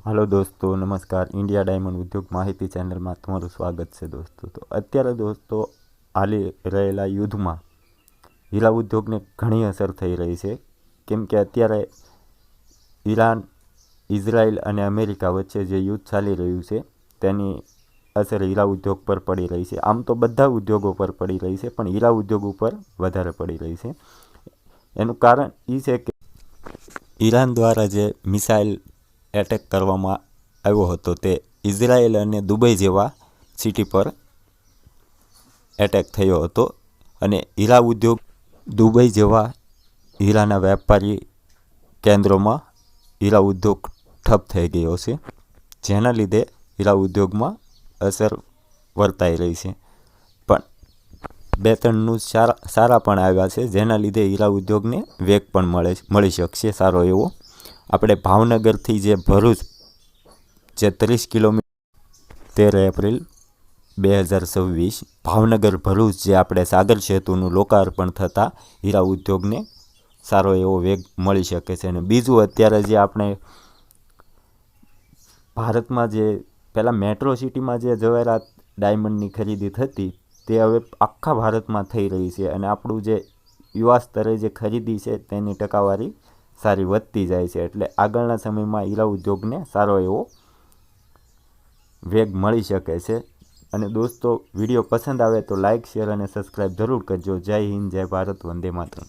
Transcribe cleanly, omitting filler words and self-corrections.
Hello दोस्तों, नमस्कार। India diamond उद्योग माहिती चैनल में तमारू स्वागत है दोस्तों। तो अत्यारे दोस्तों हाली रहेला युद्ध में हीरा उद्योग ने घणी असर थई रही है, केम के अत्यारे ईरान, इजराइल और अमेरिका वच्चे जे युद्ध चाली रह्यु छे तेनी असर हीरा उद्योग पर पड़ी रही है। आम तो बधा उद्योगों पर पड़ी रही है, पण हीरा उद्योग पर वधारे पड़ी रही है। एनु कारण ई छे के ईरान द्वारा जे मिसाइल एटेक करवामां आव्यो हतो ते इजराइल अने दुबई जेवा सिटी पर एटेक थयो हतो अने हीरा उद्योग दुबई जेवा हीराना वेपारी केन्द्रों में हीरा उद्योग ठप थई गयो छे, जेना लीधे हीरा उद्योग में असर वर्ताई रही है। पण बे त्रण न्यूज सारा पण आव्या छे, जेना लीधे हीरा उद्योग ने वेग पण मळी शकशे सारो एवो। આપણે ભાવનગરથી જે ભરૂચ જે 30 કિલોમીટર 13 એપ્રિલ 2026 ભાવનગર ભરૂચ જે આપણે સાગર સેતુનું લોકાર્પણ થતાં હીરા ઉદ્યોગને સારો એવો વેગ મળી શકે છે। અને બીજું અત્યારે જે આપણે ભારતમાં જે પહેલાં મેટ્રો સિટીમાં જે જવેરાત ડાયમંડની ખરીદી થતી તે હવે આખા ભારતમાં થઈ રહી છે અને આપણું જે યુવા સ્તરે જે ખરીદી છે તેની ટકાવારી सारी વધતી જાય છે। એટલે આગળના સમયમાં હીરા ઉદ્યોગને સારો એવો વેગ મળી શકે છે। અને દોસ્તો, વિડીયો પસંદ આવે તો લાઇક, શેર અને સબસ્ક્રાઈબ જરૂર કરજો। જય હિન્દ, જય ભારત, વંદે માતરમ।